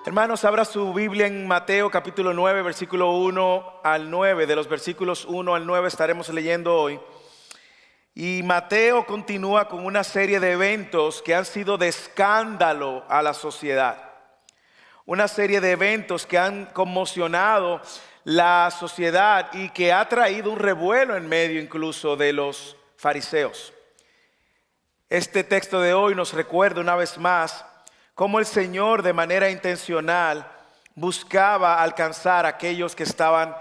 Hermanos, abra su Biblia en Mateo capítulo 9, versículo 1 al 9. De los versículos 1 al 9 estaremos leyendo hoy. Y Mateo continúa con una serie de eventos que han sido de escándalo a la sociedad. Una serie de eventos que han conmocionado la sociedad y que ha traído un revuelo en medio incluso de los fariseos. Este texto de hoy nos recuerda una vez más cómo el Señor de manera intencional buscaba alcanzar a aquellos que estaban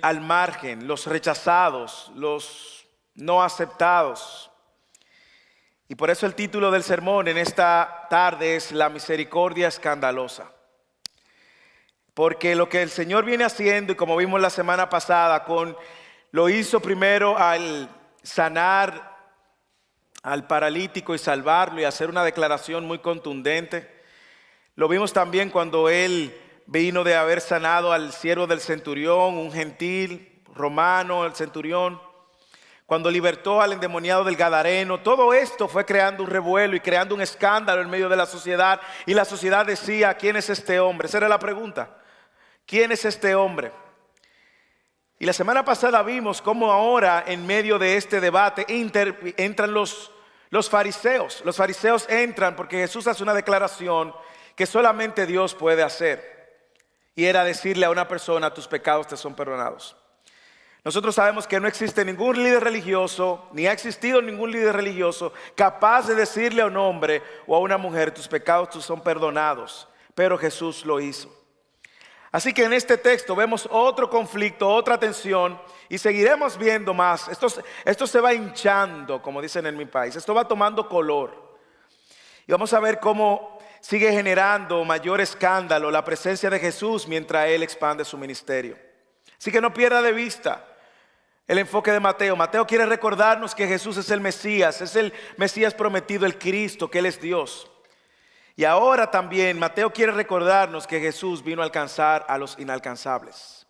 al margen, los rechazados, los no aceptados. Y por eso el título del sermón en esta tarde es La misericordia escandalosa. Porque lo que el Señor viene haciendo, y como vimos la semana pasada, lo hizo primero al sanar al paralítico y salvarlo y hacer una declaración muy contundente. Lo vimos también cuando Él vino de haber sanado al siervo del centurión, un gentil romano, el centurión. Cuando libertó al endemoniado del Gadareno. Todo esto fue creando un revuelo y creando un escándalo en medio de la sociedad. Y la sociedad decía, ¿quién es este hombre? Esa era la pregunta. ¿Quién es este hombre? Y la semana pasada vimos cómo ahora en medio de este debate entran los fariseos. Los fariseos entran porque Jesús hace una declaración que solamente Dios puede hacer. Y era decirle a una persona, tus pecados te son perdonados. Nosotros sabemos que no existe ningún líder religioso, ni ha existido ningún líder religioso capaz de decirle a un hombre o a una mujer, tus pecados te son perdonados. Pero Jesús lo hizo. Así que en este texto vemos otro conflicto, otra tensión, y seguiremos viendo más. Esto se va hinchando, como dicen en mi país. Esto va tomando color. Y vamos a ver cómo sigue generando mayor escándalo la presencia de Jesús mientras Él expande su ministerio. Así que no pierda de vista el enfoque de Mateo. Mateo quiere recordarnos que Jesús es el Mesías prometido, el Cristo, que Él es Dios. Y ahora también Mateo quiere recordarnos que Jesús vino a alcanzar a los inalcanzables.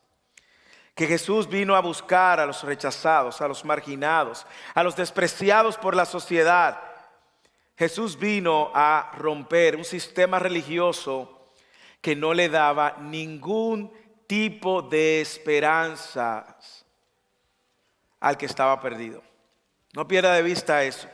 Que Jesús vino a buscar a los rechazados, a los marginados, a los despreciados por la sociedad. Jesús vino a romper un sistema religioso que no le daba ningún tipo de esperanza al que estaba perdido. No pierda de vista eso.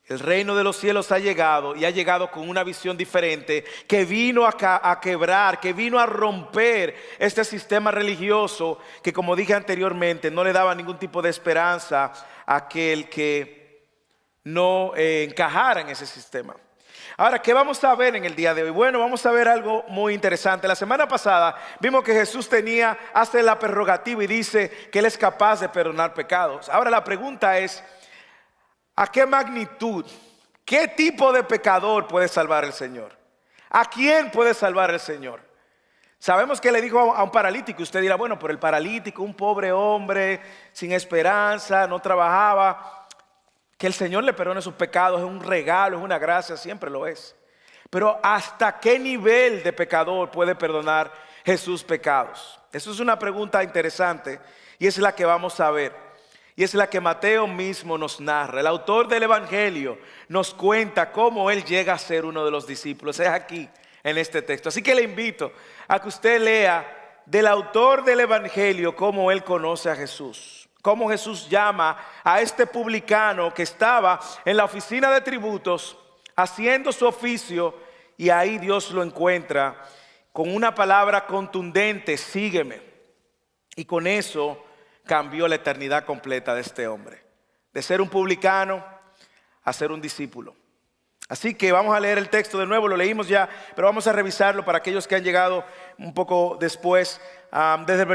El reino de los cielos ha llegado y ha llegado con una visión diferente que vino a quebrar, que vino a romper este sistema religioso que, como dije anteriormente, no le daba ningún tipo de esperanza a aquel que no encajara en ese sistema. Ahora, ¿qué vamos a ver en el día de hoy? Bueno, vamos a ver algo muy interesante. La semana pasada vimos que Jesús hace la prerrogativa y dice que Él es capaz de perdonar pecados. Ahora la pregunta es, ¿a qué magnitud, qué tipo de pecador puede salvar el Señor? ¿A quién puede salvar el Señor? Sabemos que le dijo a un paralítico. Usted dirá, bueno, pero el paralítico, un pobre hombre sin esperanza, no trabajaba. Que el Señor le perdone sus pecados es un regalo, es una gracia, siempre lo es. Pero ¿hasta qué nivel de pecador puede perdonar Jesús pecados? Eso es una pregunta interesante y es la que vamos a ver. Y es la que Mateo mismo nos narra. El autor del Evangelio nos cuenta cómo Él llega a ser uno de los discípulos. Es aquí, en este texto. Así que le invito a que usted lea del autor del Evangelio cómo Él conoce a Jesús. Cómo Jesús llama a este publicano que estaba en la oficina de tributos haciendo su oficio, y ahí Dios lo encuentra con una palabra contundente, sígueme. Y con eso cambió la eternidad completa de este hombre, de ser un publicano a ser un discípulo. Así que vamos a leer el texto de nuevo, lo leímos ya, pero vamos a revisarlo para aquellos que han llegado un poco después. Desde el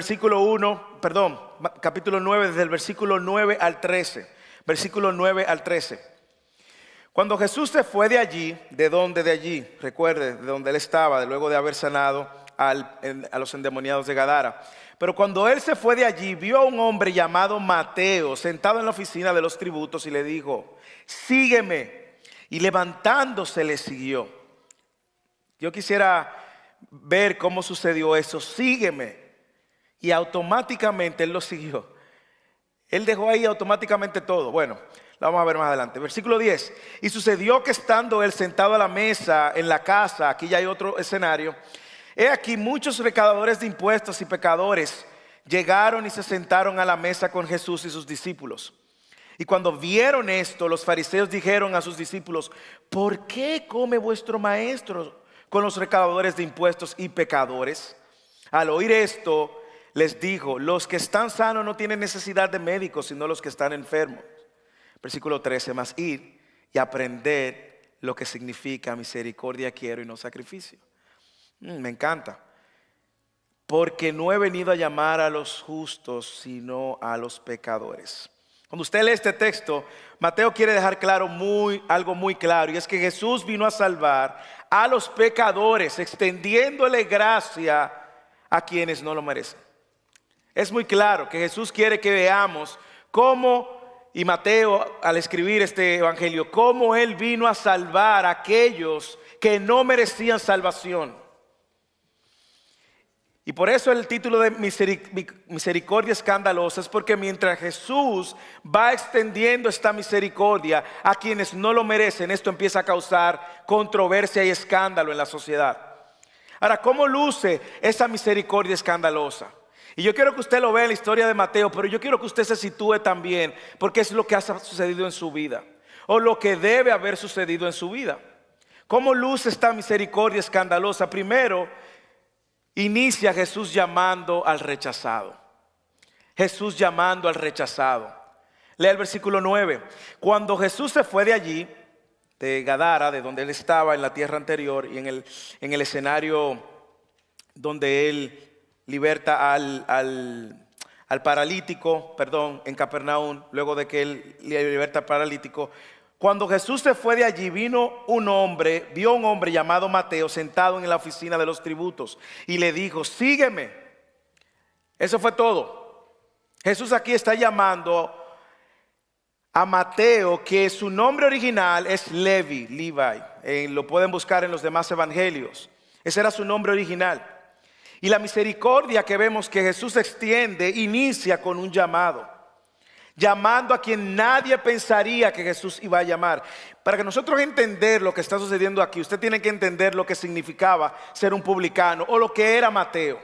capítulo 9, desde el versículo 9 al 13. Versículo 9 al 13. Cuando Jesús se fue de allí, recuerde, de donde Él estaba, luego de haber sanado a los endemoniados de Gadara. Pero cuando Él se fue de allí, vio a un hombre llamado Mateo sentado en la oficina de los tributos y le dijo, sígueme. Y levantándose le siguió. Yo quisiera ver cómo sucedió eso. Sígueme. Y automáticamente Él lo siguió. Él dejó ahí automáticamente todo. Bueno, Lo vamos a ver más adelante. Versículo 10. Y sucedió que estando él sentado a la mesa en la casa, aquí ya hay otro escenario. He aquí muchos recaudadores de impuestos y pecadores llegaron y se sentaron a la mesa con Jesús y sus discípulos. Y cuando vieron esto, los fariseos dijeron a sus discípulos: ¿por qué come vuestro maestro con los recaudadores de impuestos y pecadores? Al oír esto, les dijo: los que están sanos no tienen necesidad de médicos, sino los que están enfermos. Versículo 13, mas id y aprended lo que significa misericordia quiero y no sacrificio. Me encanta. Porque no he venido a llamar a los justos, sino a los pecadores. Cuando usted lee este texto, Mateo quiere dejar claro algo muy claro, y es que Jesús vino a salvar a los pecadores, extendiéndole gracia a quienes no lo merecen. Es muy claro que Jesús quiere que veamos cómo, y Mateo al escribir este evangelio, cómo Él vino a salvar a aquellos que no merecían salvación. Y por eso el título de misericordia escandalosa es porque mientras Jesús va extendiendo esta misericordia a quienes no lo merecen, esto empieza a causar controversia y escándalo en la sociedad. Ahora, ¿cómo luce esa misericordia escandalosa? Y yo quiero que usted lo vea en la historia de Mateo, pero yo quiero que usted se sitúe también, porque es lo que ha sucedido en su vida, o lo que debe haber sucedido en su vida. ¿Cómo luce esta misericordia escandalosa? Primero, inicia Jesús llamando al rechazado. Jesús llamando al rechazado. Lea el versículo 9. Cuando Jesús se fue de allí, de Gadara, de donde él estaba en la tierra anterior, y en el escenario donde él liberta al paralítico, en Capernaum, luego de que él liberta al paralítico. Cuando Jesús se fue de allí, vio un hombre llamado Mateo sentado en la oficina de los tributos y le dijo: sígueme. Eso fue todo. Jesús aquí está llamando a Mateo, que su nombre original es Levi. Lo pueden buscar en los demás evangelios. Ese era su nombre original. Y la misericordia que vemos que Jesús extiende inicia con un llamado. Llamando a quien nadie pensaría que Jesús iba a llamar. Para que nosotros entender lo que está sucediendo aquí, usted tiene que entender lo que significaba ser un publicano, o lo que era Mateo.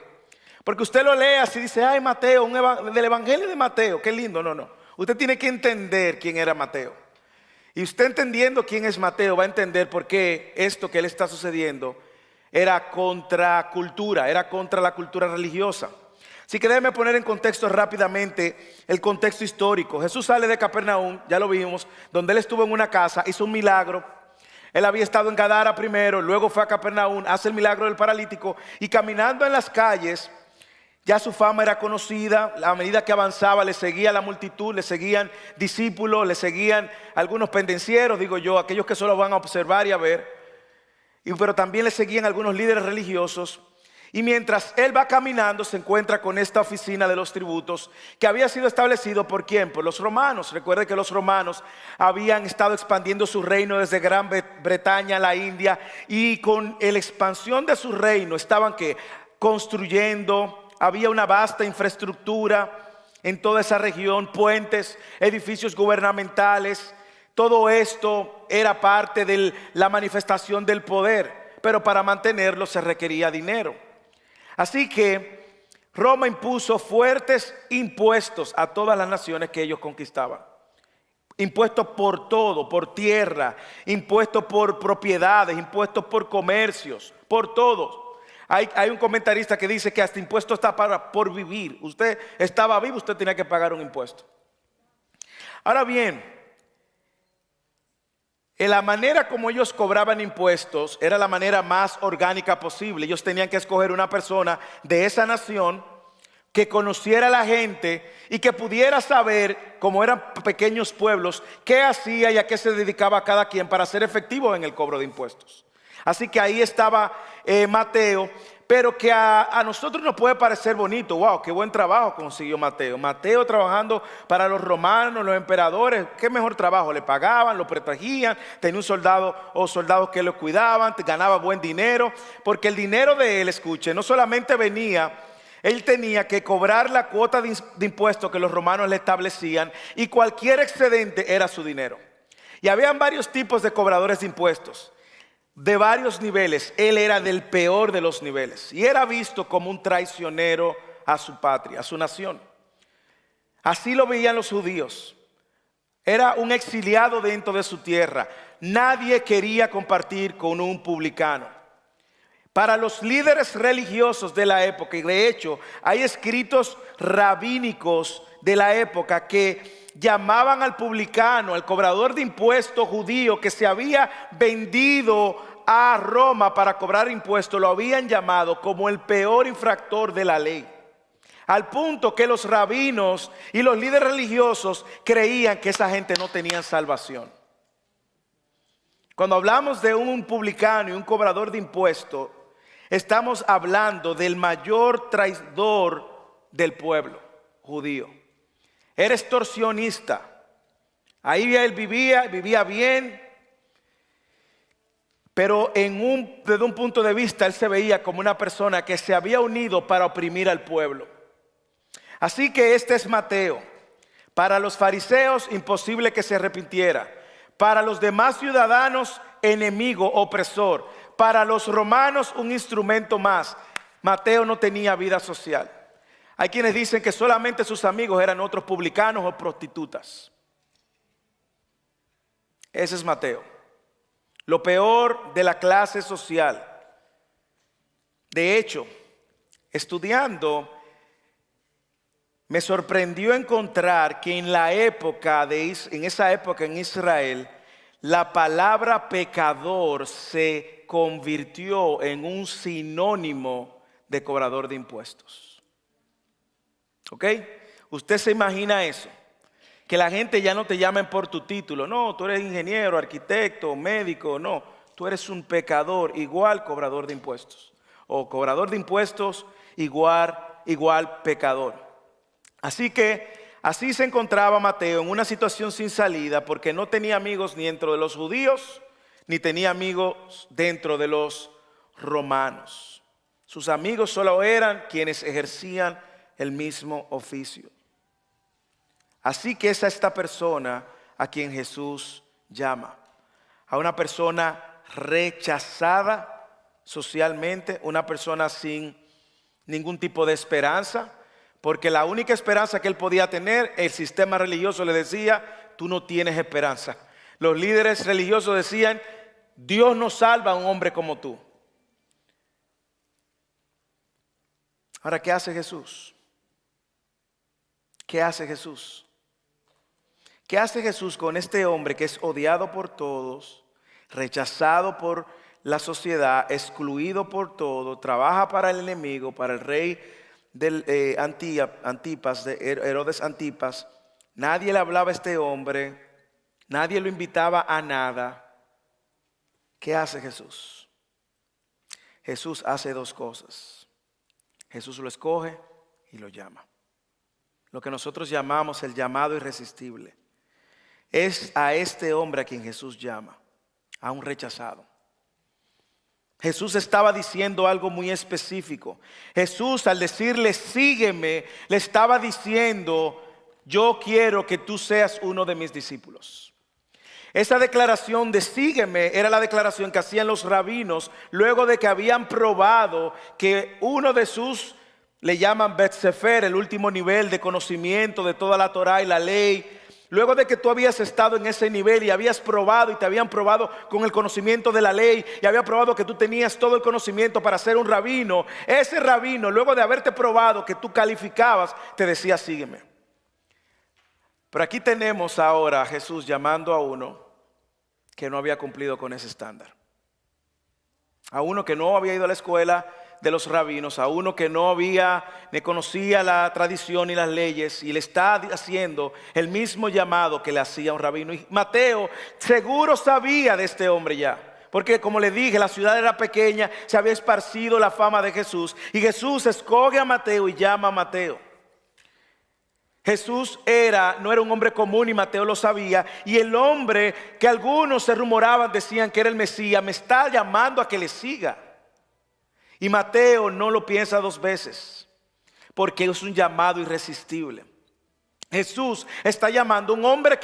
Porque usted lo lee así y dice: ay, Mateo, del evangelio de Mateo, qué lindo. No. Usted tiene que entender quién era Mateo. Y usted, entendiendo quién es Mateo, va a entender por qué esto que le está sucediendo era contra cultura, era contra la cultura religiosa. Así que déjeme poner en contexto rápidamente el contexto histórico. Jesús sale de Capernaum, ya lo vimos, donde él estuvo en una casa, hizo un milagro. Él había estado en Gadara primero, luego fue a Capernaum, hace el milagro del paralítico, y caminando en las calles, ya su fama era conocida. A medida que avanzaba, le seguía la multitud, le seguían discípulos, le seguían algunos pendencieros, aquellos que solo van a observar y a ver. Pero también le seguían algunos líderes religiosos. Y mientras él va caminando, se encuentra con esta oficina de los tributos, que había sido establecido ¿por quién? Por los romanos. Recuerde que los romanos habían estado expandiendo su reino desde Gran Bretaña a la India, y con la expansión de su reino estaban construyendo. Había una vasta infraestructura en toda esa región, puentes, edificios gubernamentales. Todo esto era parte de la manifestación del poder, pero para mantenerlo se requería dinero. Así que Roma impuso fuertes impuestos a todas las naciones que ellos conquistaban. Impuestos por todo, por tierra, impuestos por propiedades, impuestos por comercios, por todo. Hay un comentarista que dice que hasta impuesto está por vivir. Usted estaba vivo, usted tenía que pagar un impuesto. Ahora bien, en la manera como ellos cobraban impuestos era la manera más orgánica posible. Ellos tenían que escoger una persona de esa nación que conociera a la gente y que pudiera saber, como eran pequeños pueblos, qué hacía y a qué se dedicaba cada quien para ser efectivo en el cobro de impuestos. Así que ahí estaba Mateo, pero que a nosotros nos puede parecer bonito. Wow, qué buen trabajo consiguió Mateo. Mateo trabajando para los romanos, los emperadores. Qué mejor trabajo. Le pagaban, lo protegían, tenía un soldado o soldados que lo cuidaban, ganaba buen dinero. Porque el dinero de él, escuche, no solamente venía Él tenía que cobrar la cuota de impuestos que los romanos le establecían y cualquier excedente era su dinero. Y habían varios tipos de cobradores de impuestos, de varios niveles. Él era del peor de los niveles y era visto como un traicionero a su patria, a su nación. Así lo veían los judíos. Era un exiliado dentro de su tierra. Nadie quería compartir con un publicano. Para los líderes religiosos de la época, y de hecho hay escritos rabínicos de la época que llamaban al publicano, al cobrador de impuestos judío que se había vendido a Roma para cobrar impuestos, lo habían llamado como el peor infractor de la ley. Al punto que los rabinos y los líderes religiosos creían que esa gente no tenía salvación. Cuando hablamos de un publicano y un cobrador de impuestos, estamos hablando del mayor traidor del pueblo judío. Era extorsionista. Ahí él vivía bien, pero desde un punto de vista él se veía como una persona que se había unido para oprimir al pueblo. Así que este es Mateo. Para los fariseos, imposible que se arrepintiera. Para los demás ciudadanos, enemigo, opresor. Para los romanos, un instrumento más. Mateo no tenía vida social. Hay quienes dicen que solamente sus amigos eran otros publicanos o prostitutas. Ese es Mateo. Lo peor de la clase social. De hecho, estudiando, me sorprendió encontrar que en esa época en Israel, la palabra pecador se convirtió en un sinónimo de cobrador de impuestos. ¿Ok? Usted se imagina eso, que la gente ya no te llamen por tu título. No, tú eres ingeniero, arquitecto, médico. No, tú eres un pecador, igual cobrador de impuestos. O cobrador de impuestos, igual pecador. Así que así se encontraba Mateo en una situación sin salida, porque no tenía amigos ni dentro de los judíos, ni tenía amigos dentro de los romanos. Sus amigos solo eran quienes ejercían el mismo oficio. Así que es a esta persona a quien Jesús llama, a una persona rechazada socialmente, una persona sin ningún tipo de esperanza, porque la única esperanza que él podía tener, el sistema religioso le decía, tú no tienes esperanza. Los líderes religiosos decían, Dios no salva a un hombre como tú. Ahora, ¿qué hace Jesús? ¿Qué hace Jesús? ¿Qué hace Jesús con este hombre que es odiado por todos, rechazado por la sociedad, excluido por todo, trabaja para el enemigo, para el rey del Antipas, de Herodes Antipas? Nadie le hablaba a este hombre, nadie lo invitaba a nada. ¿Qué hace Jesús? Jesús hace dos cosas. Jesús lo escoge y lo llama. Lo que nosotros llamamos el llamado irresistible. Es a este hombre a quien Jesús llama, a un rechazado. Jesús estaba diciendo algo muy específico. Jesús, al decirle sígueme, le estaba diciendo, yo quiero que tú seas uno de mis discípulos. Esa declaración de sígueme era la declaración que hacían los rabinos luego de que habían probado que uno de sus, le llaman Bet Sefer, el último nivel de conocimiento de toda la Torá y la ley. Luego de que tú habías estado en ese nivel y habías probado y te habían probado con el conocimiento de la ley y había probado que tú tenías todo el conocimiento para ser un rabino, ese rabino, luego de haberte probado que tú calificabas, te decía sígueme. Pero aquí tenemos ahora a Jesús llamando a uno que no había cumplido con ese estándar. A uno que no había ido a la escuela de los rabinos, a uno que no conocía la tradición y las leyes, y le está haciendo el mismo llamado que le hacía un rabino. Y Mateo seguro sabía de este hombre ya, porque como le dije, la ciudad era pequeña, se había esparcido la fama de Jesús, y Jesús escoge a Mateo y llama a Mateo. Jesús no era un hombre común y Mateo lo sabía, y el hombre que algunos se rumoraban, decían que era el Mesías, me está llamando a que le siga. Y Mateo no lo piensa dos veces. porque es un llamado irresistible. Jesús está llamando a un hombre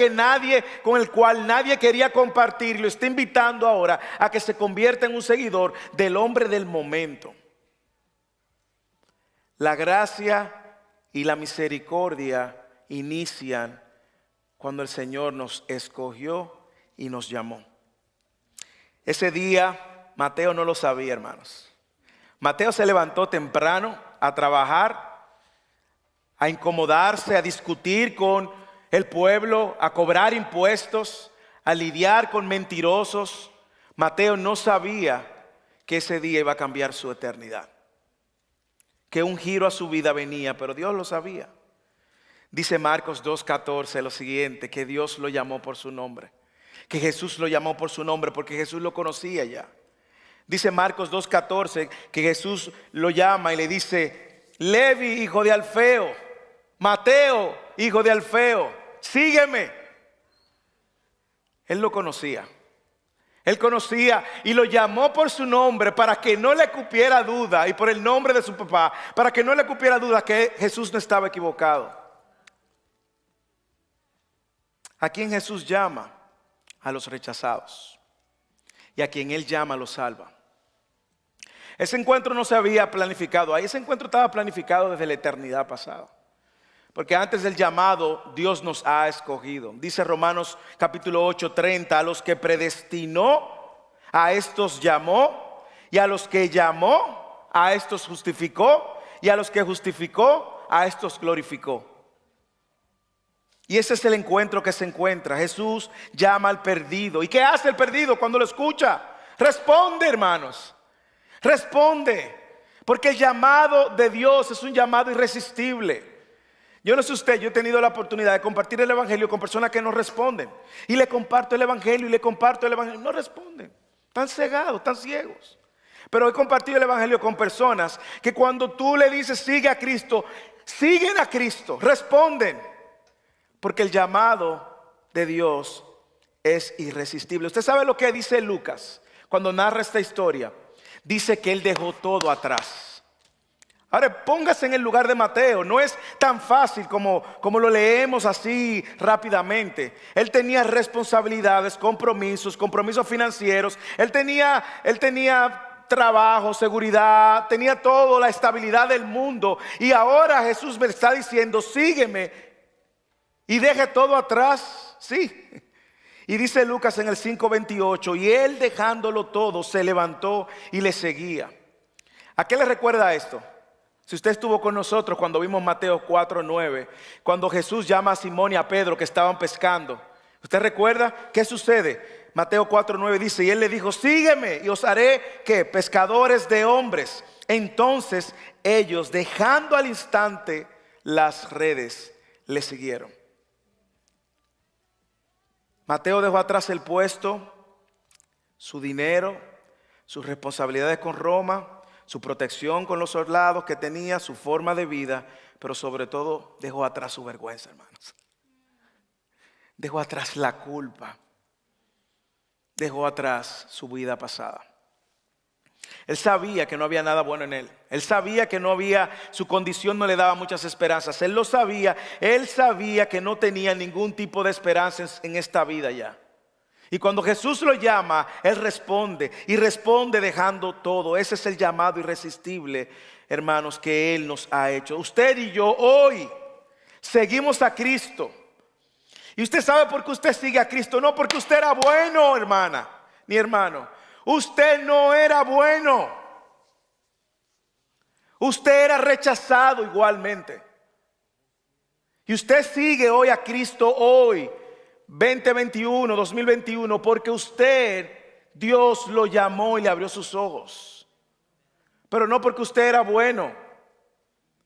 con el cual nadie quería compartir, y lo está invitando ahora a que se convierta en un seguidor del hombre del momento. La gracia y la misericordia inician cuando el Señor nos escogió y nos llamó. Ese día Mateo no lo sabía, hermanos. Mateo se levantó temprano a trabajar, a incomodarse, a discutir con el pueblo, a cobrar impuestos, a lidiar con mentirosos. Mateo no sabía que ese día iba a cambiar su eternidad, que un giro a su vida venía, pero Dios lo sabía. Dice Marcos 2:14 lo siguiente, que Dios lo llamó por su nombre, que Jesús lo llamó por su nombre porque Jesús lo conocía ya. Dice Marcos 2:14 que Jesús lo llama y le dice: Levi, hijo de Alfeo, Mateo, hijo de Alfeo, sígueme. Él lo conocía. Él conocía y lo llamó por su nombre para que no le cupiera duda, y por el nombre de su papá, para que no le cupiera duda que Jesús no estaba equivocado. ¿A quién Jesús llama? A los rechazados. Y a quien Él llama los salva. Ese encuentro no se había planificado ahí, ese encuentro estaba planificado desde la eternidad pasada. Porque antes del llamado, Dios nos ha escogido. Dice Romanos capítulo 8:30, a los que predestinó, a estos llamó, y a los que llamó, a estos justificó, y a los que justificó, a estos glorificó. Y ese es el encuentro que se encuentra. Jesús llama al perdido. ¿Y qué hace el perdido cuando lo escucha? Responde, hermanos. Responde. Porque el llamado de Dios es un llamado irresistible. Yo no sé usted, yo he tenido la oportunidad de compartir el evangelio con personas que no responden. Y le comparto el evangelio y le comparto el evangelio. No responden. Están cegados, están ciegos. Pero he compartido el evangelio con personas que cuando tú le dices sigue a Cristo, siguen a Cristo, responden. Porque el llamado de Dios es irresistible. Usted sabe lo que dice Lucas cuando narra esta historia. Dice que Él dejó todo atrás. Ahora póngase en el lugar de Mateo. No es tan fácil como lo leemos así rápidamente. Él tenía responsabilidades, compromisos financieros. Él tenía trabajo, seguridad, tenía todo, la estabilidad del mundo. Y ahora Jesús me está diciendo, sígueme y deje todo atrás. Sí. Y dice Lucas en el 5:28, y él dejándolo todo se levantó y le seguía. ¿A qué le recuerda esto? Si usted estuvo con nosotros cuando vimos Mateo 4:9, cuando Jesús llama a Simón y a Pedro que estaban pescando, ¿usted recuerda qué sucede? Mateo 4:9 dice, y él le dijo, sígueme y os haré, ¿qué? Pescadores de hombres. Entonces ellos, dejando al instante las redes, le siguieron. Mateo dejó atrás el puesto, su dinero, sus responsabilidades con Roma, su protección con los soldados que tenía, su forma de vida, pero sobre todo dejó atrás su vergüenza, hermanos. Dejó atrás la culpa, dejó atrás su vida pasada. Él sabía que no había nada bueno en él. Él sabía que su condición no le daba muchas esperanzas. Él lo sabía. Él sabía que no tenía ningún tipo de esperanza en esta vida ya. Y cuando Jesús lo llama, Él responde. Y responde dejando todo. Ese es el llamado irresistible, hermanos, que Él nos ha hecho. Usted y yo hoy seguimos a Cristo. Y usted sabe por qué usted sigue a Cristo. No porque usted era bueno, hermana, ni hermano. Usted no era bueno. Usted era rechazado igualmente. Y usted sigue hoy a Cristo hoy, 2021, porque Dios lo llamó y le abrió sus ojos. Pero no porque usted era bueno.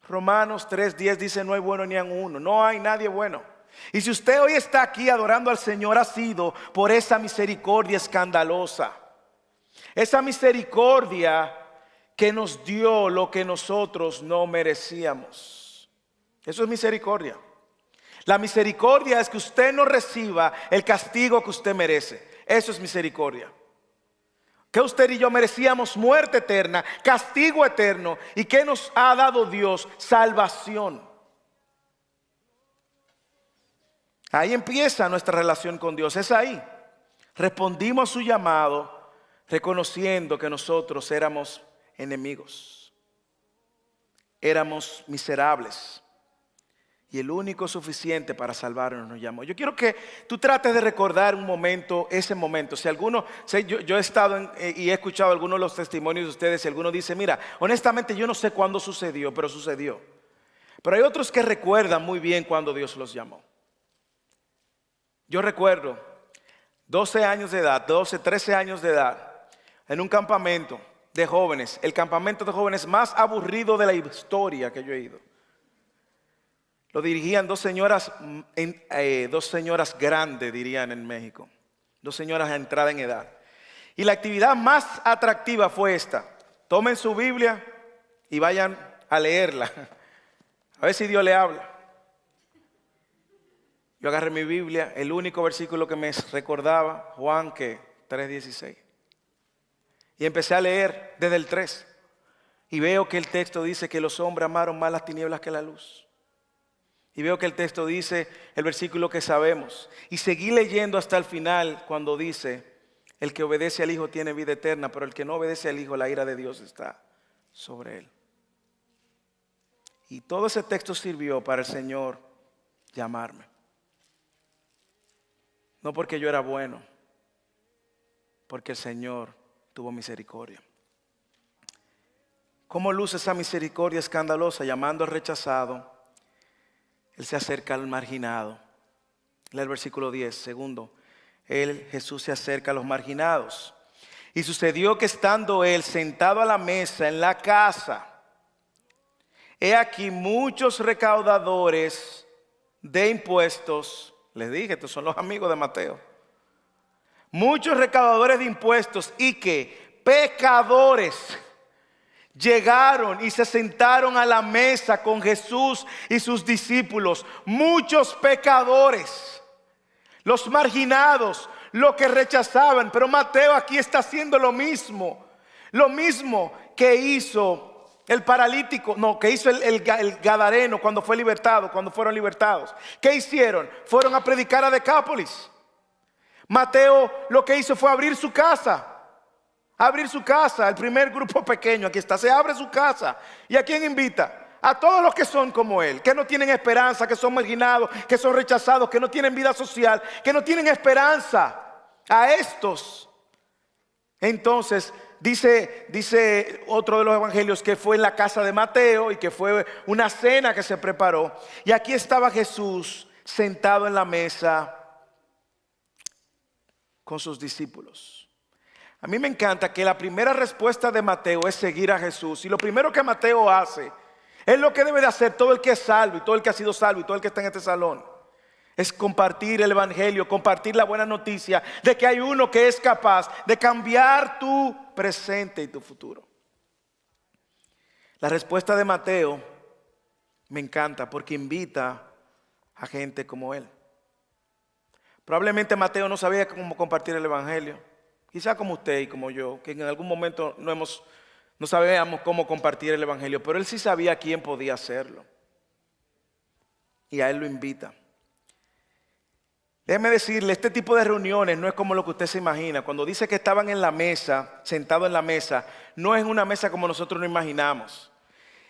Romanos 3:10 dice, no hay bueno ni en uno. No hay nadie bueno. Y si usted hoy está aquí adorando al Señor, ha sido por esa misericordia escandalosa. Esa misericordia que nos dio lo que nosotros no merecíamos. Eso es misericordia. La misericordia es que usted no reciba el castigo que usted merece. Eso es misericordia. Ok, que usted y yo merecíamos muerte eterna, castigo eterno, y que nos ha dado Dios salvación. Ahí empieza nuestra relación con Dios, es ahí. Respondimos a su llamado reconociendo que nosotros éramos enemigos, éramos miserables. Y el único suficiente para salvarnos nos llamó. Yo quiero que tú trates de recordar un momento, ese momento. Si alguno, yo he estado y he escuchado algunos de los testimonios de ustedes, y alguno dice, mira, honestamente yo no sé cuándo sucedió, pero sucedió. Pero hay otros que recuerdan muy bien cuando Dios los llamó. Yo recuerdo 12 años de edad, 12, 13 años de edad, en un campamento de jóvenes, el campamento de jóvenes más aburrido de la historia que yo he ido. Lo dirigían dos señoras grandes, dirían en México. Dos señoras a entrada en edad. Y la actividad más atractiva fue esta. Tomen su Biblia y vayan a leerla. A ver si Dios le habla. Yo agarré mi Biblia, el único versículo que me recordaba, Juan 3:16. Y empecé a leer desde el 3. Y veo que el texto dice que los hombres amaron más las tinieblas que la luz. Y veo que el texto dice el versículo que sabemos. Y seguí leyendo hasta el final cuando dice, el que obedece al Hijo tiene vida eterna, pero el que no obedece al Hijo, la ira de Dios está sobre él. Y todo ese texto sirvió para el Señor llamarme. No porque yo era bueno, porque el Señor tuvo misericordia. ¿Cómo luce esa misericordia escandalosa? Llamando al rechazado, Él se acerca al marginado. Lee el versículo 10. Segundo, Jesús se acerca a los marginados. Y sucedió que estando Él sentado a la mesa en la casa, he aquí muchos recaudadores de impuestos. Les dije, estos son los amigos de Mateo. Muchos recaudadores de impuestos y que pecadores llegaron y se sentaron a la mesa con Jesús y sus discípulos. Muchos pecadores, los marginados, los que rechazaban. Pero Mateo aquí está haciendo lo mismo que hizo el paralítico, que hizo el gadareno cuando fue libertado, cuando fueron libertados. ¿Qué hicieron? Fueron a predicar a Decápolis. Mateo lo que hizo fue abrir su casa. El primer grupo pequeño, aquí está, se abre su casa. ¿Y a quién invita? A todos los que son como él, que no tienen esperanza, que son marginados, que son rechazados, que no tienen vida social, que no tienen esperanza. A estos. Entonces, dice otro de los evangelios que fue en la casa de Mateo y que fue una cena que se preparó. Y aquí estaba Jesús sentado en la mesa con sus discípulos. A mí me encanta que la primera respuesta de Mateo es seguir a Jesús. Y lo primero que Mateo hace es lo que debe de hacer todo el que es salvo y todo el que ha sido salvo y todo el que está en este salón. Es compartir el evangelio, compartir la buena noticia de que hay uno que es capaz de cambiar tu presente y tu futuro. La respuesta de Mateo me encanta porque invita a gente como él. Probablemente Mateo no sabía cómo compartir el evangelio. Quizá como usted y como yo, que en algún momento no sabíamos cómo compartir el evangelio, pero él sí sabía quién podía hacerlo. Y a él lo invita. Déjeme decirle, este tipo de reuniones no es como lo que usted se imagina. Cuando dice que estaban en la mesa, sentados en la mesa, no es una mesa como nosotros nos imaginamos.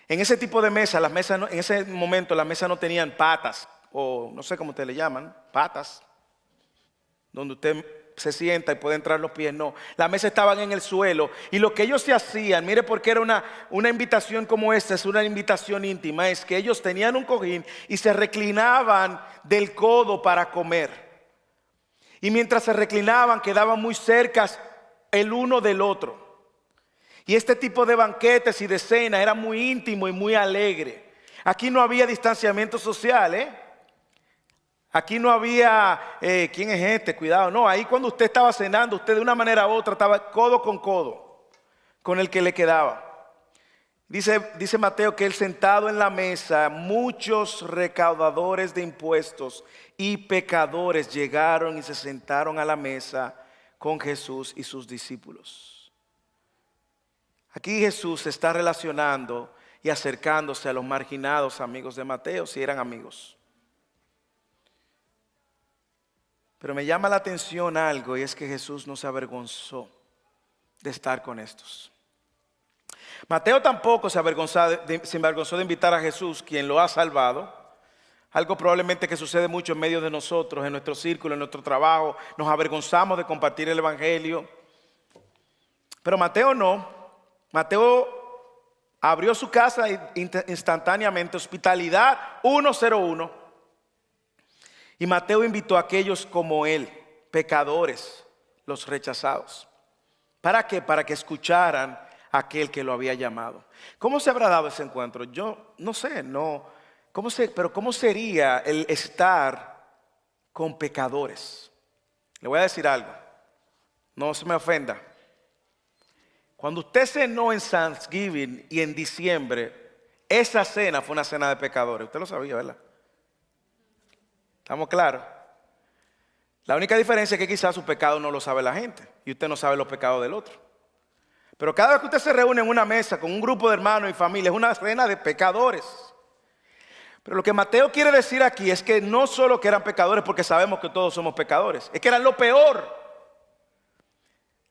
En ese tipo de mesa, en ese momento las mesas no tenían patas, o no sé cómo ustedes le llaman, patas, donde usted se sienta y puede entrar los pies. No, las mesas estaban en el suelo. Y lo que ellos se hacían, mire por qué era una invitación como esta, es una invitación íntima, es que ellos tenían un cojín y se reclinaban del codo para comer. Y mientras se reclinaban, quedaban muy cerca el uno del otro. Y este tipo de banquetes y de cena era muy íntimo y muy alegre. Aquí no había distanciamiento social, Aquí no había, ¿quién es este? Cuidado, no, ahí cuando usted estaba cenando, usted de una manera u otra estaba codo con codo con el que le quedaba. Dice Mateo que él sentado en la mesa, muchos recaudadores de impuestos y pecadores llegaron y se sentaron a la mesa con Jesús y sus discípulos. Aquí Jesús se está relacionando y acercándose a los marginados amigos de Mateo, si eran amigos. Pero me llama la atención algo, y es que Jesús no se avergonzó de estar con estos. Mateo tampoco se avergonzó de invitar a Jesús, quien lo ha salvado. Algo probablemente que sucede mucho en medio de nosotros, en nuestro círculo, en nuestro trabajo. Nos avergonzamos de compartir el evangelio. Pero Mateo no. Mateo abrió su casa instantáneamente, hospitalidad 101. Y Mateo invitó a aquellos como él, pecadores, los rechazados. ¿Para qué? Para que escucharan a aquel que lo había llamado. ¿Cómo se habrá dado ese encuentro? Yo no sé, pero ¿cómo sería el estar con pecadores? Le voy a decir algo, no se me ofenda. Cuando usted cenó en Thanksgiving y en diciembre, esa cena fue una cena de pecadores. Usted lo sabía, ¿verdad? ¿Estamos claros? La única diferencia es que quizás su pecado no lo sabe la gente y usted no sabe los pecados del otro. Pero cada vez que usted se reúne en una mesa con un grupo de hermanos y familia, es una cena de pecadores. Pero lo que Mateo quiere decir aquí es que no solo que eran pecadores, porque sabemos que todos somos pecadores, es que eran lo peor.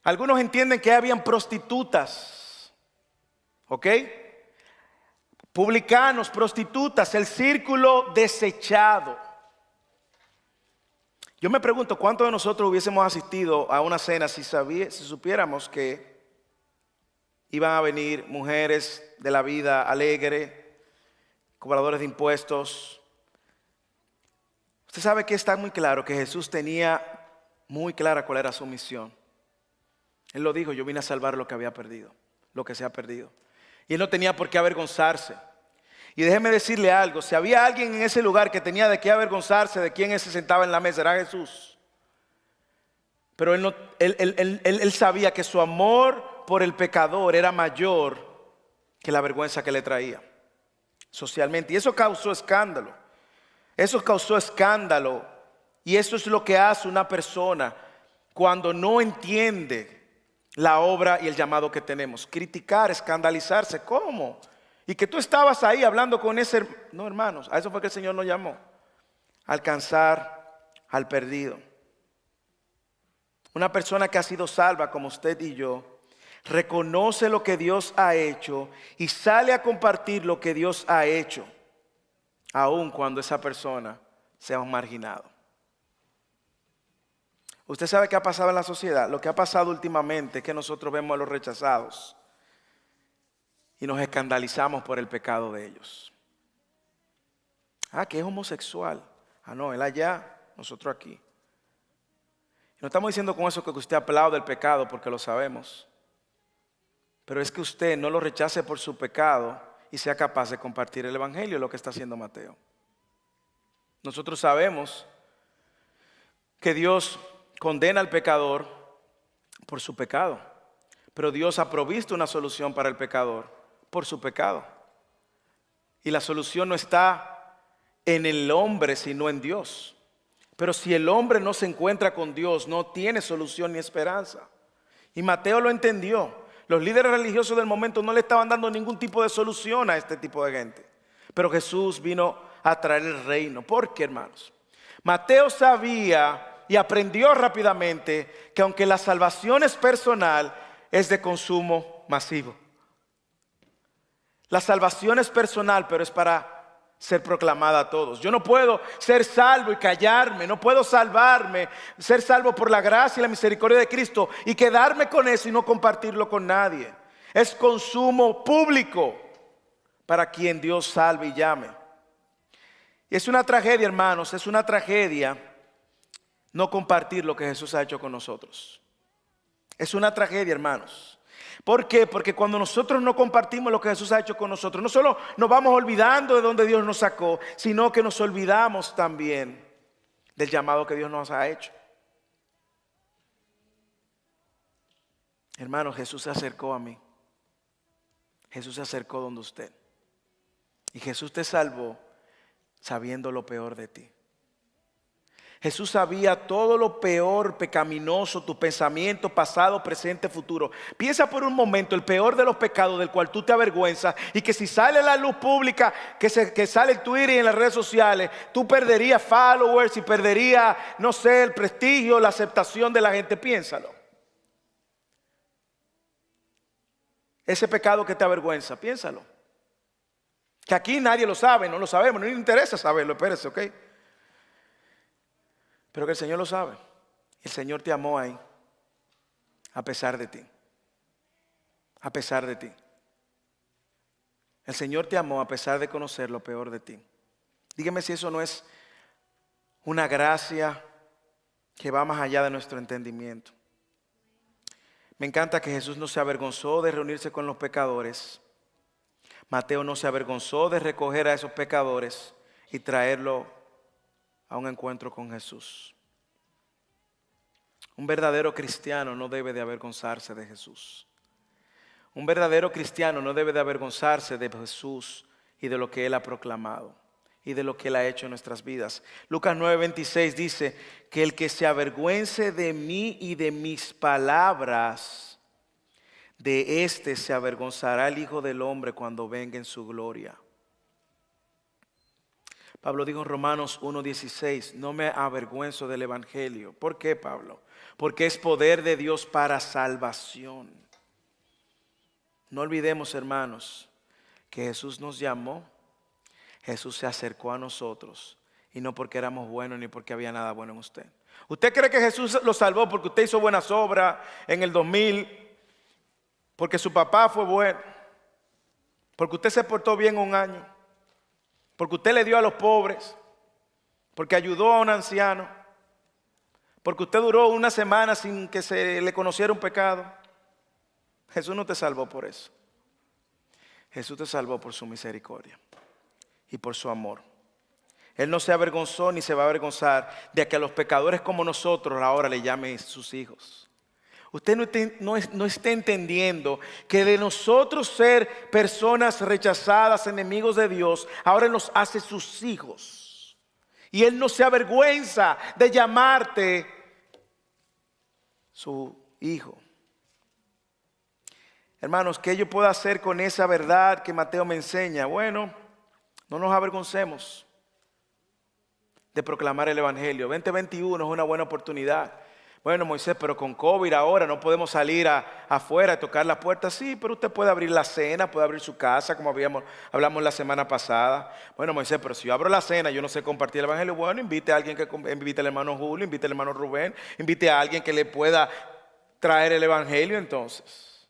Algunos entienden que habían prostitutas, ¿ok? Publicanos, prostitutas, el círculo desechado. Yo me pregunto cuántos de nosotros hubiésemos asistido a una cena si supiéramos que iban a venir mujeres de la vida alegre, cobradores de impuestos. Usted sabe que está muy claro que Jesús tenía muy clara cuál era su misión. Él lo dijo, yo vine a salvar lo que había perdido, lo que se ha perdido. Y él no tenía por qué avergonzarse. Y déjeme decirle algo, si había alguien en ese lugar que tenía de qué avergonzarse de quién se sentaba en la mesa, era Jesús. Pero él sabía que su amor por el pecador era mayor que la vergüenza que le traía socialmente. Y eso causó escándalo. Eso causó escándalo. Y eso es lo que hace una persona cuando no entiende la obra y el llamado que tenemos. Criticar, escandalizarse. ¿Cómo? Y que tú estabas ahí hablando con ese... No, hermanos, a eso fue que el Señor nos llamó. Alcanzar al perdido. Una persona que ha sido salva como usted y yo, reconoce lo que Dios ha hecho y sale a compartir lo que Dios ha hecho, aun cuando esa persona sea un marginado. Usted sabe qué ha pasado en la sociedad. Lo que ha pasado últimamente es que nosotros vemos a los rechazados y nos escandalizamos por el pecado de ellos. Que es homosexual. No, él allá, nosotros aquí. No estamos diciendo con eso que usted aplaude el pecado porque lo sabemos. Pero es que usted no lo rechace por su pecado y sea capaz de compartir el evangelio, lo que está haciendo Mateo. Nosotros sabemos que Dios condena al pecador por su pecado, pero Dios ha provisto una solución para el pecador por su pecado. Y la solución no está en el hombre, sino en Dios. Pero si el hombre no se encuentra con Dios, no tiene solución ni esperanza. Y Mateo lo entendió. Los líderes religiosos del momento no le estaban dando ningún tipo de solución a este tipo de gente. Pero Jesús vino a traer el reino. ¿Por qué, hermanos? Mateo sabía y aprendió rápidamente que aunque la salvación es personal, es de consumo masivo. La salvación es personal, pero es para ser proclamada a todos. Yo no puedo ser salvo y callarme, no puedo salvarme, ser salvo por la gracia y la misericordia de Cristo y quedarme con eso y no compartirlo con nadie. Es consumo público para quien Dios salve y llame. Y es una tragedia, hermanos, es una tragedia no compartir lo que Jesús ha hecho con nosotros. Es una tragedia, hermanos. ¿Por qué? Porque cuando nosotros no compartimos lo que Jesús ha hecho con nosotros, no solo nos vamos olvidando de donde Dios nos sacó, sino que nos olvidamos también del llamado que Dios nos ha hecho. Hermano, Jesús se acercó a mí. Jesús se acercó donde usted. Y Jesús te salvó sabiendo lo peor de ti. Jesús sabía todo lo peor, pecaminoso, tu pensamiento pasado, presente, futuro. Piensa por un momento el peor de los pecados del cual tú te avergüenzas y que si sale a la luz pública, que sale en Twitter y en las redes sociales, tú perderías followers y perderías, no sé, el prestigio, la aceptación de la gente. Piénsalo. Ese pecado que te avergüenza, piénsalo. Que aquí nadie lo sabe, no lo sabemos, no nos interesa saberlo, espérese, ¿ok? Pero que el Señor lo sabe. El Señor te amó ahí, a pesar de ti. A pesar de ti. El Señor te amó a pesar de conocer lo peor de ti. Dígame si eso no es una gracia que va más allá de nuestro entendimiento. Me encanta que Jesús no se avergonzó de reunirse con los pecadores. Mateo no se avergonzó de recoger a esos pecadores y traerlo a un encuentro con Jesús. Un verdadero cristiano no debe de avergonzarse de Jesús. Un verdadero cristiano no debe de avergonzarse de Jesús y de lo que Él ha proclamado y de lo que Él ha hecho en nuestras vidas. Lucas 9:26 dice que el que se avergüence de mí y de mis palabras, de éste se avergonzará el Hijo del Hombre cuando venga en su gloria. Pablo dijo en Romanos 1:16, no me avergüenzo del Evangelio. ¿Por qué, Pablo? Porque es poder de Dios para salvación. No olvidemos, hermanos, que Jesús nos llamó, Jesús se acercó a nosotros, y no porque éramos buenos ni porque había nada bueno en usted. ¿Usted cree que Jesús lo salvó porque usted hizo buenas obras en el 2000? Porque su papá fue bueno, porque usted se portó bien un año, porque usted le dio a los pobres, porque ayudó a un anciano, porque usted duró una semana sin que se le conociera un pecado. Jesús no te salvó por eso. Jesús te salvó por su misericordia y por su amor. Él no se avergonzó ni se va a avergonzar de que a los pecadores como nosotros ahora le llame sus hijos. Usted no está entendiendo que de nosotros ser personas rechazadas, enemigos de Dios, ahora nos hace sus hijos. Y Él no se avergüenza de llamarte su hijo. Hermanos, ¿qué yo puedo hacer con esa verdad que Mateo me enseña? Bueno, no nos avergoncemos de proclamar el Evangelio. 2021 es una buena oportunidad. Bueno, Moisés, pero con COVID ahora no podemos salir afuera a tocar la puerta. Sí, pero usted puede abrir la cena, puede abrir su casa, como hablamos la semana pasada. Bueno, Moisés, pero si yo abro la cena, yo no sé compartir el Evangelio. Bueno, invite a alguien invite al hermano Julio, invite al hermano Rubén, invite a alguien que le pueda traer el Evangelio entonces.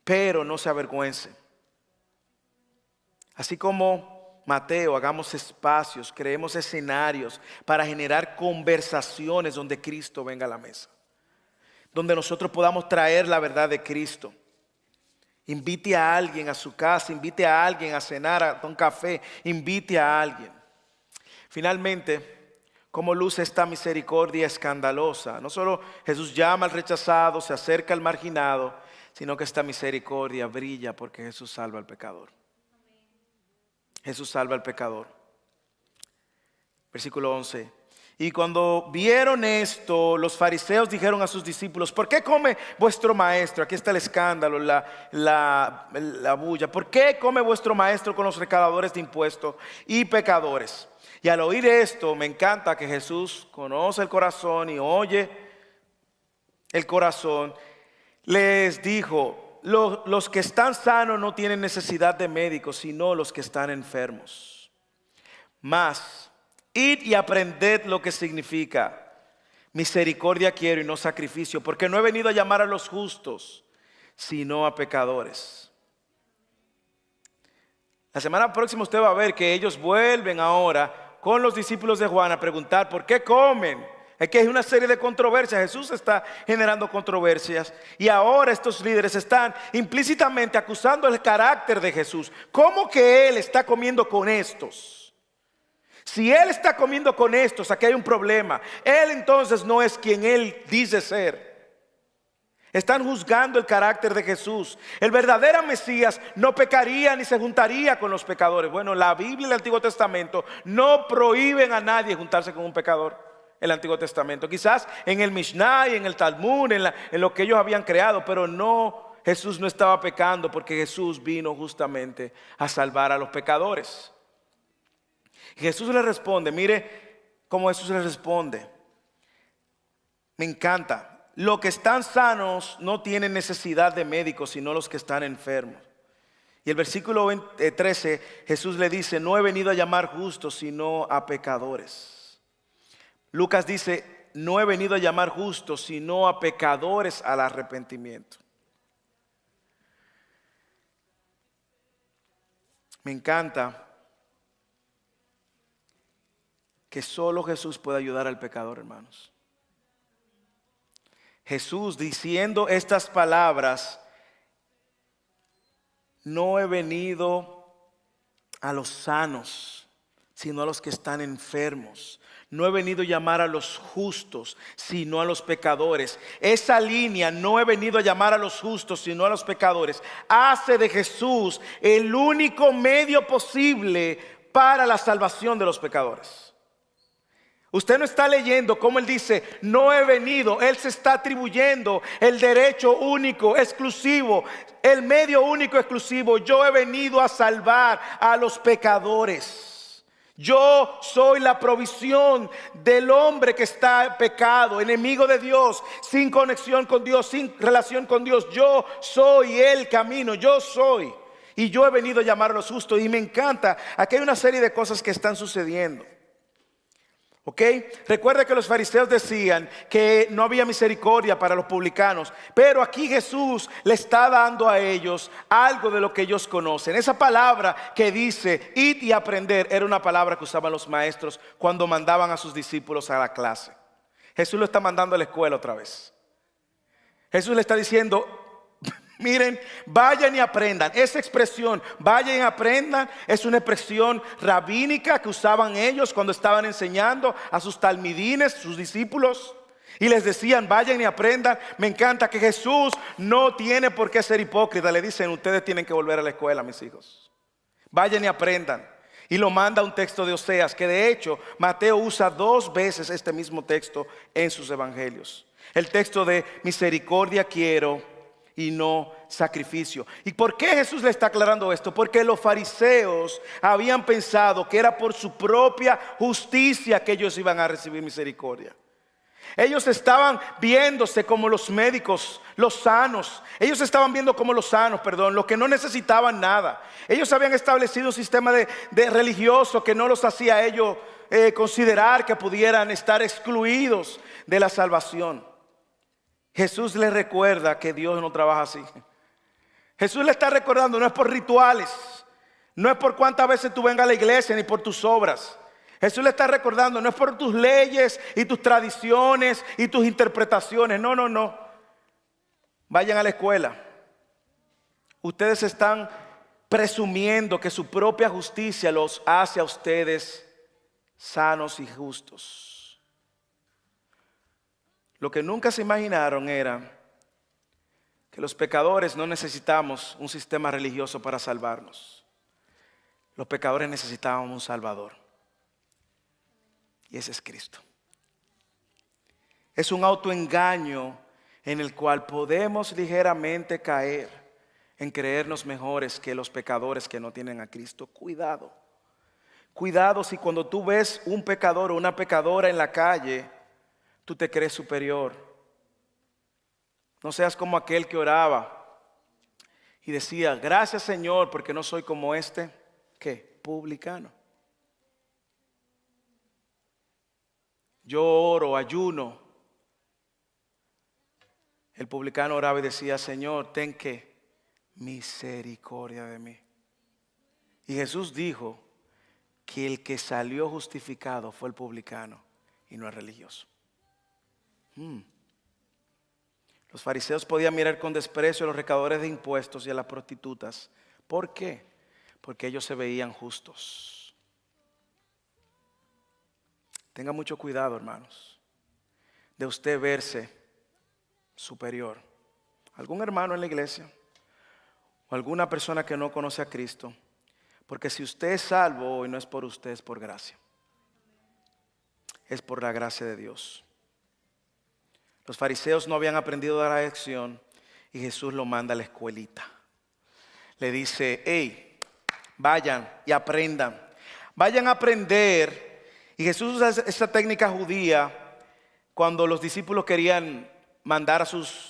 Pero no se avergüence. Así como Mateo, hagamos espacios, creemos escenarios para generar conversaciones donde Cristo venga a la mesa. Donde nosotros podamos traer la verdad de Cristo. Invite a alguien a su casa, invite a alguien a cenar, a un café, invite a alguien. Finalmente, ¿cómo luce esta misericordia escandalosa? No solo Jesús llama al rechazado, se acerca al marginado, sino que esta misericordia brilla porque Jesús salva al pecador. Jesús salva al pecador. Versículo 11. Y cuando vieron esto, los fariseos dijeron a sus discípulos, ¿por qué come vuestro maestro? Aquí está el escándalo, la bulla. ¿Por qué come vuestro maestro con los recaudadores de impuestos y pecadores? Y al oír esto, me encanta que Jesús conoce el corazón y oye el corazón. Les dijo, los que están sanos no tienen necesidad de médicos, sino los que están enfermos. Mas, id y aprended lo que significa misericordia quiero y no sacrificio, porque no he venido a llamar a los justos, sino a pecadores. La semana próxima usted va a ver que ellos vuelven ahora con los discípulos de Juan a preguntar ¿por qué comen? Es que hay una serie de controversias. Jesús está generando controversias y ahora estos líderes están implícitamente acusando el carácter de Jesús. ¿Cómo que Él está comiendo con estos? Si Él está comiendo con estos, aquí hay un problema. Él entonces no es quien Él dice ser. Están juzgando el carácter de Jesús. El verdadero Mesías no pecaría ni se juntaría con los pecadores. Bueno, la Biblia y el Antiguo Testamento no prohíben a nadie juntarse con un pecador. el Antiguo Testamento. Quizás en el Mishnah y en el Talmud, en lo que ellos habían creado, pero no, Jesús no estaba pecando porque Jesús vino justamente a salvar a los pecadores. Y Jesús le responde, mire cómo Jesús le responde. Me encanta. Los que están sanos no tienen necesidad de médicos, sino los que están enfermos. Y el versículo 13, Jesús le dice, no he venido a llamar justos, sino a pecadores. Lucas dice, no he venido a llamar justos, sino a pecadores al arrepentimiento. Me encanta que solo Jesús puede ayudar al pecador, hermanos. Jesús diciendo estas palabras, no he venido a los sanos, sino a los que están enfermos. No he venido a llamar a los justos, sino a los pecadores. Esa línea, no he venido a llamar a los justos, sino a los pecadores, hace de Jesús el único medio posible para la salvación de los pecadores. Usted no está leyendo cómo él dice, no he venido. Él se está atribuyendo el derecho único, exclusivo, el medio único, exclusivo. Yo he venido a salvar a los pecadores. Yo soy la provisión del hombre que está pecado, enemigo de Dios, sin conexión con Dios, sin relación con Dios. Yo soy el camino, yo soy. Y yo he venido a llamar a los justos. Y me encanta, aquí hay una serie de cosas que están sucediendo. ¿Ok? Recuerda que los fariseos decían que no había misericordia para los publicanos, pero aquí Jesús le está dando a ellos algo de lo que ellos conocen. Esa palabra que dice id y aprender era una palabra que usaban los maestros cuando mandaban a sus discípulos a la clase. Jesús lo está mandando a la escuela otra vez. Jesús le está diciendo, miren, vayan y aprendan. Esa expresión, vayan y aprendan, es una expresión rabínica que usaban ellos cuando estaban enseñando a sus talmidines, sus discípulos. Y les decían, vayan y aprendan. Me encanta que Jesús no tiene por qué ser hipócrita. Le dicen, ustedes tienen que volver a la escuela, mis hijos. Vayan y aprendan. Y lo manda un texto de Oseas, que de hecho Mateo usa 2 veces este mismo texto en sus evangelios. El texto de misericordia quiero y no sacrificio. ¿Y por qué Jesús le está aclarando esto? Porque los fariseos habían pensado que era por su propia justicia que ellos iban a recibir misericordia. Ellos estaban viéndose como los médicos, los sanos. Ellos estaban viendo como los sanos, los que no necesitaban nada. Ellos habían establecido un sistema de religioso que no los hacía a ellos considerar que pudieran estar excluidos de la salvación. Jesús les recuerda que Dios no trabaja así. Jesús le está recordando, no es por rituales, no es por cuántas veces tú vengas a la iglesia, ni por tus obras. Jesús le está recordando, no es por tus leyes y tus tradiciones y tus interpretaciones. No. Vayan a la escuela. Ustedes están presumiendo que su propia justicia los hace a ustedes sanos y justos. Lo que nunca se imaginaron era que los pecadores no necesitamos un sistema religioso para salvarnos. Los pecadores necesitaban un Salvador. Y ese es Cristo. Es un autoengaño en el cual podemos ligeramente caer en creernos mejores que los pecadores que no tienen a Cristo. Cuidado. Cuidado si cuando tú ves un pecador o una pecadora en la calle, tú te crees superior. No seas como aquel que oraba y decía, gracias Señor porque no soy como este, ¿qué? Publicano. Yo oro, ayuno. El publicano oraba y decía, Señor, ten que misericordia de mí. Y Jesús dijo que el que salió justificado fue el publicano y no el religioso. Los fariseos podían mirar con desprecio a los recaudadores de impuestos y a las prostitutas. ¿Por qué? Porque ellos se veían justos. Tenga mucho cuidado, hermanos, de usted verse superior. Algún hermano en la iglesia o alguna persona que no conoce a Cristo. Porque si usted es salvo hoy no es por usted, es por gracia. es por la gracia de Dios. Los fariseos no habían aprendido de la lección y Jesús lo manda a la escuelita. Le dice, hey, vayan y aprendan. Vayan a aprender. Y Jesús usa esa técnica judía cuando los discípulos querían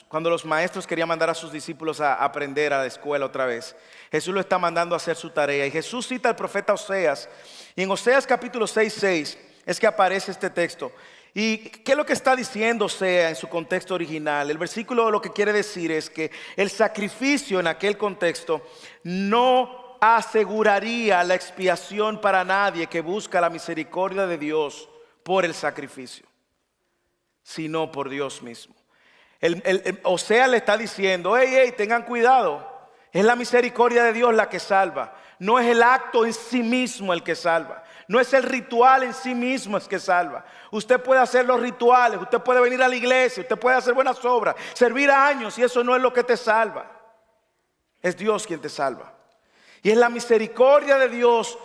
cuando los maestros querían mandar a sus discípulos a aprender a la escuela otra vez. Jesús lo está mandando a hacer su tarea. Y Jesús cita al profeta Oseas. Y en Oseas capítulo 6:6 es que aparece este texto. ¿Y qué es lo que está diciendo Oseas en su contexto original? El versículo lo que quiere decir es que el sacrificio en aquel contexto no aseguraría la expiación para nadie que busca la misericordia de Dios por el sacrificio, sino por Dios mismo. Oseas le está diciendo, hey, tengan cuidado. Es la misericordia de Dios la que salva. No es el acto en sí mismo el que salva. No es el ritual en sí mismo el que salva. Usted puede hacer los rituales, usted puede venir a la iglesia, usted puede hacer buenas obras, servir a años, y eso no es lo que te salva. Es Dios quien te salva. Y es la misericordia de Dios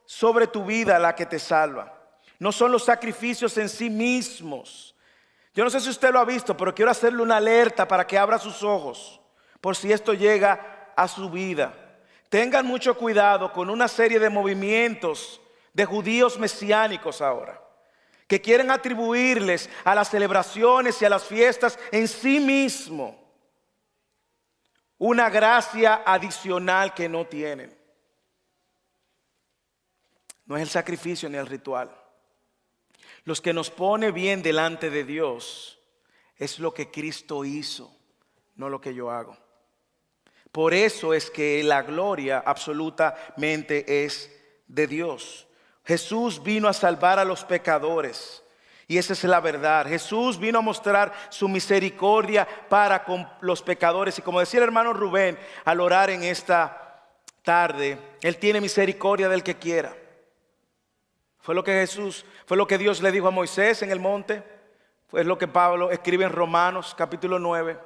sobre tu vida la que te salva. No son los sacrificios en sí mismos. Yo no sé si usted lo ha visto, pero quiero hacerle una alerta para que abra sus ojos por si esto llega a su vida. Tengan mucho cuidado con una serie de movimientos de judíos mesiánicos ahora, que quieren atribuirles a las celebraciones y a las fiestas en sí mismo una gracia adicional que no tienen. No es el sacrificio ni el ritual. Los que nos pone bien delante de Dios es lo que Cristo hizo, no lo que yo hago. Por eso es que la gloria absolutamente es de Dios. Jesús vino a salvar a los pecadores y esa es la verdad. Jesús vino a mostrar su misericordia para con los pecadores. Y como decía el hermano Rubén al orar en esta tarde, Él tiene misericordia del que quiera. Fue lo que Dios le dijo a Moisés en el monte. Fue lo que Pablo escribe en Romanos capítulo 9.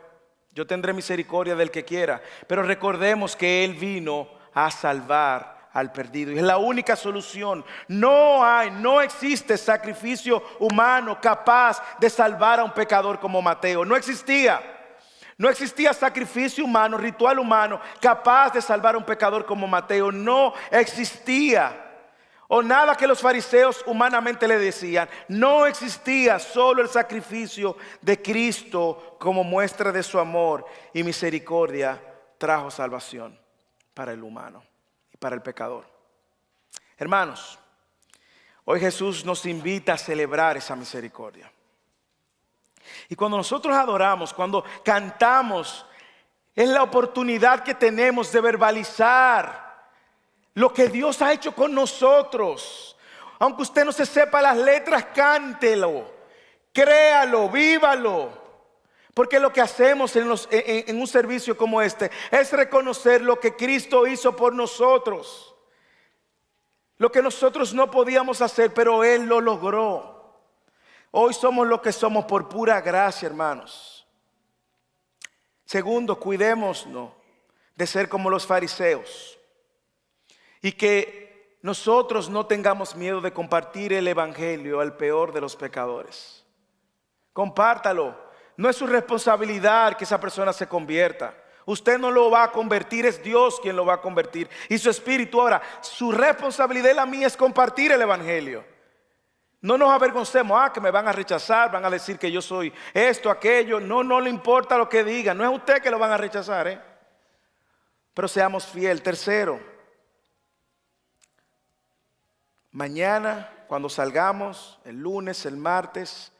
Yo tendré misericordia del que quiera. Pero recordemos que Él vino a salvar al perdido. Y es la única solución. No existe sacrificio humano capaz de salvar a un pecador como Mateo. No existía. No existía sacrificio humano, ritual humano capaz de salvar a un pecador como Mateo. No existía. O nada que los fariseos humanamente le decían. No existía, solo el sacrificio de Cristo como muestra de su amor y misericordia trajo salvación para el humano y para el pecador. Hermanos, hoy Jesús nos invita a celebrar esa misericordia. Y cuando nosotros adoramos, cuando cantamos, es la oportunidad que tenemos de verbalizar lo que Dios ha hecho con nosotros. Aunque usted no se sepa las letras, cántelo, créalo, vívalo. Porque lo que hacemos en un servicio como este es reconocer lo que Cristo hizo por nosotros. Lo que nosotros no podíamos hacer, pero Él lo logró. Hoy somos lo que somos por pura gracia, hermanos. Segundo, cuidémonos de ser como los fariseos. Y que nosotros no tengamos miedo de compartir el evangelio al peor de los pecadores. Compártalo. No es su responsabilidad que esa persona se convierta. Usted no lo va a convertir, es Dios quien lo va a convertir. Y su espíritu. Ahora, su responsabilidad y la mía es compartir el evangelio. No nos avergoncemos, que me van a rechazar, van a decir que yo soy esto, aquello. No le importa lo que digan. No es usted que lo van a rechazar, Pero seamos fieles. Tercero, mañana, cuando salgamos, el lunes, el martes,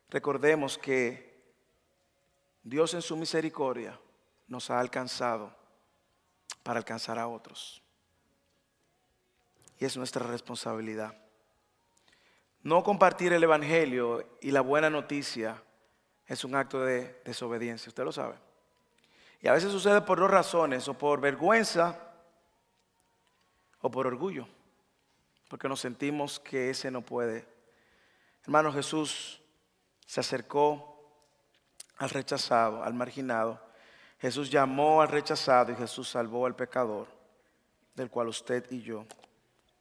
recordemos que Dios en su misericordia nos ha alcanzado para alcanzar a otros. Y es nuestra responsabilidad. No compartir el evangelio y la buena noticia es un acto de desobediencia, usted lo sabe. Y a veces sucede por dos razones, o por vergüenza o por orgullo. Porque nos sentimos que ese no puede. Hermano, Jesús se acercó al rechazado, al marginado. Jesús llamó al rechazado y Jesús salvó al pecador, del cual usted y yo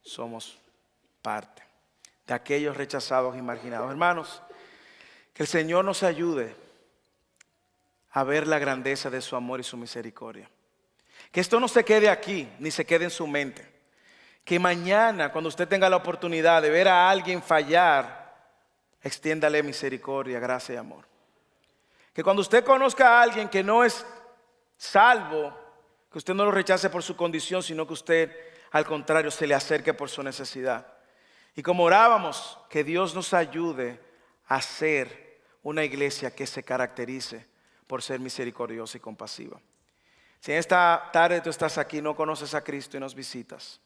somos parte. de aquellos rechazados y marginados. Hermanos, que el Señor nos ayude a ver la grandeza de su amor y su misericordia. Que esto no se quede aquí, ni se quede en su mente. Que mañana, cuando usted tenga la oportunidad de ver a alguien fallar, extiéndale misericordia, gracia y amor. Que cuando usted conozca a alguien que no es salvo, que usted no lo rechace por su condición, sino que usted, al contrario, se le acerque por su necesidad. Y como orábamos, que Dios nos ayude a ser una iglesia que se caracterice por ser misericordiosa y compasiva. Si en esta tarde tú estás aquí, no conoces a Cristo y nos visitas.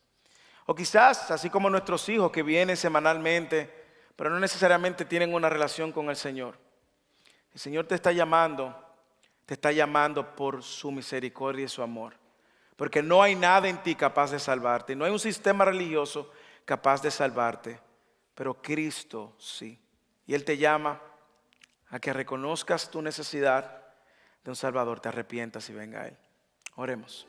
O quizás, así como nuestros hijos que vienen semanalmente, pero no necesariamente tienen una relación con el Señor. El Señor te está llamando por su misericordia y su amor. Porque no hay nada en ti capaz de salvarte. No hay un sistema religioso capaz de salvarte. Pero Cristo sí. Y Él te llama a que reconozcas tu necesidad de un Salvador, te arrepientas y venga a Él. Oremos.